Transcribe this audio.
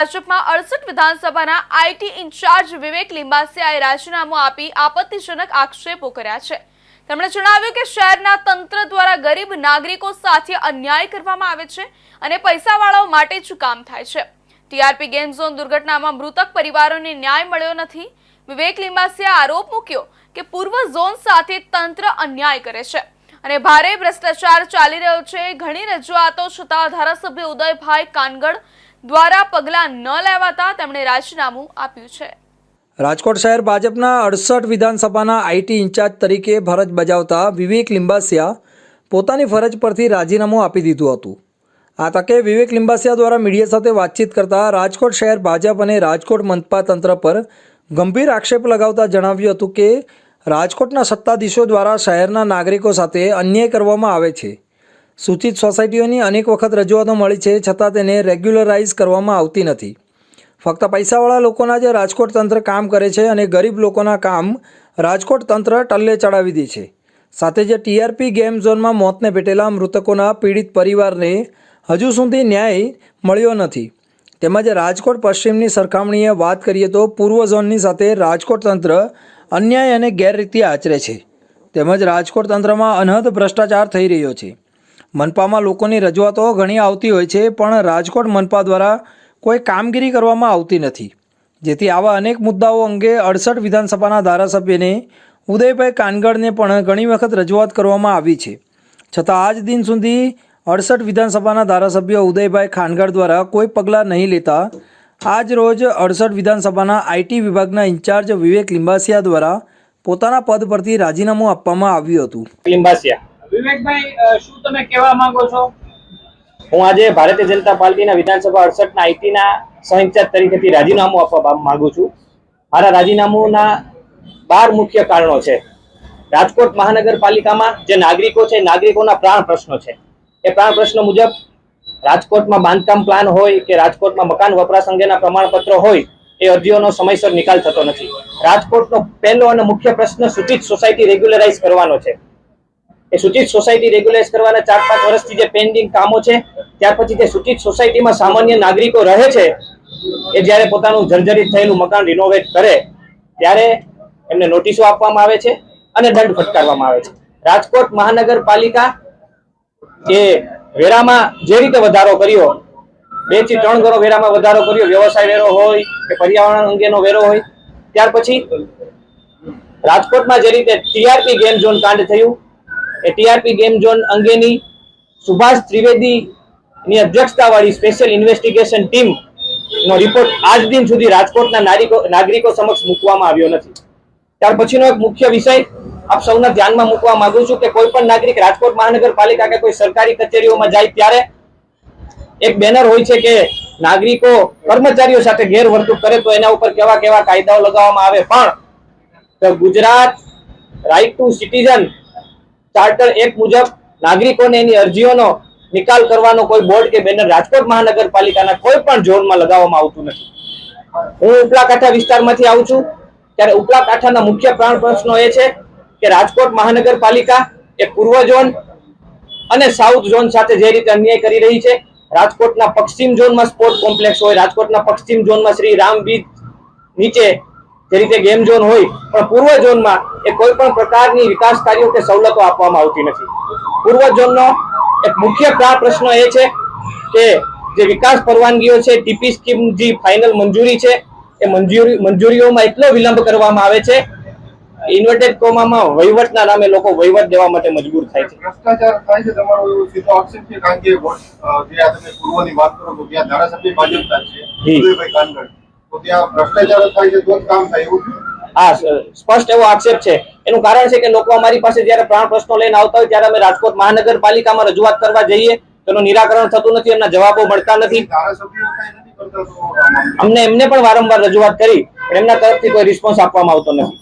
ભાજપમાં 68 વિધાનસભાના IT in charge વિવેક લિંબાસિયાએ રાજીનામું આપી આપત્તિજનક આક્ષેપો કર્યા છે। તેમણે જણાવ્યું કે શહેરના તંત્ર દ્વારા ગરીબ નાગરિકો સાથે અન્યાય કરવામાં આવે છે અને પૈસાવાળાઓ માટે જ કામ થાય છે। ટીઆરપી ગેમ ઝોન દુર્ઘટનામાં મૃતક પરિવારોને ન્યાય મળ્યો નથી। વિવેક લિંબાસિયાએ આરોપ મૂક્યો કે પૂર્વ ઝોન સાથે તંત્ર અન્યાય કરે છે અને ભારે ભ્રષ્ટાચાર ચાલી રહ્યો છે। ઘણી રજૂઆતો છતાં ધારાસભ્ય ઉદયભાઈ કાનગડ દ્વારા પગલા ન લેવાતા તેમણે રાજીનામું આપ્યું છે। રાજકોટ શહેર ભાજપના 68 વિધાનસભાના આઈટી ઇન્ચાર્જ તરીકે ફરજ બજાવતા વિવેક લિંબાસિયા પોતાની ફરજ પરથી રાજીનામું આપી દીધું હતું। આ તકે વિવેક લિંબાસિયા દ્વારા મીડિયા સાથે વાતચીત કરતા રાજકોટ શહેર ભાજપ અને રાજકોટ મનપા તંત્ર પર ગંભીર આક્ષેપ લગાવતા જણાવ્યું હતું કે રાજકોટના સત્તાધીશો દ્વારા શહેરના નાગરિકો સાથે અન્યાય કરવામાં આવે છે। સૂચિત સોસાયટીઓની અનેક વખત રજૂઆતો મળી છે, છતાં તેને રેગ્યુલરાઇઝ કરવામાં આવતી નથી। ફક્ત પૈસાવાળા લોકોના જ રાજકોટ તંત્ર કામ કરે છે અને ગરીબ લોકોના કામ રાજકોટ તંત્ર ટલ્લે ચડાવી દે છે। સાથે જ ટીઆરપી ગેમ ઝોનમાં મોતને ભેટેલા મૃતકોના પીડિત પરિવારને હજુ સુધી ન્યાય મળ્યો નથી। તેમજ રાજકોટ પશ્ચિમની સરખામણીએ વાત કરીએ તો પૂર્વ ઝોનની સાથે રાજકોટ તંત્ર અન્યાય અને ગેરરીતિ આચરે છે। તેમજ રાજકોટ તંત્રમાં અનહદ ભ્રષ્ટાચાર થઈ રહ્યો છે। મનપામાં લોકોની રજૂઆતો ઘણી આવતી હોય છે, પણ રાજકોટ મનપા દ્વારા કોઈ કામગીરી કરવામાં આવતી નથી, જેથી આવા અનેક મુદ્દાઓ અંગે 68 વિધાનસભાના ધારાસભ્યને ઉદયભાઈ કાનગડને પણ ઘણી વખત રજૂઆત કરવામાં આવી છે, છતાં આજ દિન સુધી 68 વિધાનસભાના ધારાસભ્ય ઉદયભાઈ કાનગડ દ્વારા કોઈ પગલાં નહીં લેતા આજ રોજ 68 વિધાનસભાના આઈટી વિભાગના ઇન્ચાર્જ વિવેક લિંબાસિયા દ્વારા પોતાના પદ પરથી રાજીનામું આપવામાં આવ્યું હતું। લિંબાસિયા વિવેકભાઈ, શું તમે કહેવા માંગો છો? હું આજે ભારતીય જનતા પાર્ટીના વિધાનસભા 68 ના આઈટી ના સહ ઇન્ચાર્જ તરીકેથી રાજીનામું આપવા માંગુ છું। મારા રાજીનામુંના 12 મુખ્ય કારણો છે। રાજકોટ મહાનગરપાલિકામાં જે નાગરિકો છે, નાગરિકોના પ્રાણ પ્રશ્નો છે। એ પ્રાણ પ્રશ્નો મુજબ રાજકોટમાં બાંધકામ પ્લાન હોય કે રાજકોટમાં મકાન વપરાશ અંગેના પ્રમાણપત્રો હોય, એ અરજીઓનો સમયસર નિકાલ થતો નથી। રાજકોટનો પહેલો અને મુખ્ય પ્રશ્ન સૂચિત સોસાયટી રેગ્યુલરાઇઝ કરવાનો છે। એ સૂચિત સોસાયટી રેગ્યુલાઇઝ કરવાના 4-5 વર્ષથી જે પેન્ડિંગ કામો છે, ત્યાર પછી તે સૂચિત સોસાયટીમાં સામાન્ય નાગરિકો રહે છે, એ જ્યારે પોતાનું જર્જરિત થયેલું મકાન રિનોવેટ કરે ત્યારે એમને નોટિસો આપવામાં આવે છે અને દંડ ફટકારવામાં આવે છે। રાજકોટ મહાનગરપાલિકા એ વેરામાં જે રીતે વધારો કર્યો, 2 થી 3 ગણો વેરામાં વધારો કર્યો, વ્યવસાય વેરો હોય કે પર્યાવરણ અંગેનો વેરો હોય, ત્યાર પછી રાજકોટમાં જે રીતે ટીઆરપી ગેમ ઝોન કાંડ થયું, એ ટીઆરપી ગેમ ઝોન અંગેની સુભાષ ત્રિવેદીની અધ્યક્ષતાવાળી સ્પેશિયલ ઇન્વેસ્ટિગેશન ટીમ નો રિપોર્ટ આજ દિન સુધી રાજકોટના નાગરિકો સમક્ષ મૂકવામાં આવ્યો નથી। ત્યાર પછીનો એક મુખ્ય વિષય આપ સૌના ધ્યાનમાં મૂકવા માંગુ છું કે કોઈ પણ નાગરિક રાજકોટ મહાનગરપાલિકા કે કોઈ સરકારી કચેરીઓમાં જાય ત્યારે એક બેનર હોય છે કે નાગરિકો કર્મચારીઓ સાથે ગેરવર્તણૂક કરે તો એના ઉપર કેવા કેવા કાયદાઓ લગાવવામાં આવે, પણ Gujarat right to citizen charter 1 મુજબ નાગરિકોને એની અરજીઓનો નિકાલ કરવાનો કોઈ બોર્ડ કે બેનર રાજકોટ મહાનગરપાલિકાના કોઈ પણ ઝોનમાં લગાવવામાં આવતું નથી। હું ઉપલા કાંઠા વિસ્તારમાંથી આવું છું, ત્યારે ઉપલા કાંઠાના મુખ્ય પ્રાણ પ્રશ્નો એ છે કે રાજકોટ મહાનગરપાલિકા એ પૂર્વ ઝોન અને સાઉથ ઝોન સાથે જે રીતે અન્યાય કરી રહી છે, રાજકોટના પશ્ચિમ ઝોનમાં સ્પોર્ટ કોમ્પ્લેક્સ હોય, રાજકોટના પશ્ચિમ ઝોનમાં શ્રી રામ બીચ નીચે જે રીતે ગેમ ઝોન હોય, પણ પૂર્વ ઝોનમાં એ કોઈ પણ પ્રકારની વિકાસ કાર્યો કે સવલતો આપવામાં આવતી નથી। પૂર્વ ઝોનનો એક મુખ્ય પ્રશ્ન એ છે કે જે વિકાસ પરવાનગીઓ છે, ટીપી સ્કીમ જે ફાઇનલ મંજૂરી છે, એ મંજૂરીઓમાં એટલો વિલંબ કરવામાં આવે છે, ઇન્વર્ટેડ કોમામાં વહીવટના નામે લોકો વહીવટ દેવા માટે મજબૂર થાય છે। ભ્રષ્ટાચાર થાય છે, તમારો સીધો આક્ષેપ છે, કારણ કે જે આ તમે પૂર્વની વાત કરો તો ત્યાં ધારાસભ્ય ભાજપના છે ઉદયભાઈ કાનગડ, તો ત્યાં ભ્રષ્ટાચાર થાય છે તો જ કામ થાય એવું? હા, સ્પષ્ટ એવો આક્ષેપ છે। એનું કારણ છે કે લોકો અમારી પાસે જયારે પ્રાણ પ્રશ્નો લઈને આવતા હોય ત્યારે અમે રાજકોટ મહાનગરપાલિકામાં રજૂઆત કરવા જઈએ, તેનું નિરાકરણ થતું નથી, એમના જવાબો મળતા નથી। અમને એમને પણ વારંવાર રજૂઆત કરી, એમના તરફથી કોઈ રિસ્પોન્સ આપવામાં આવતો નથી।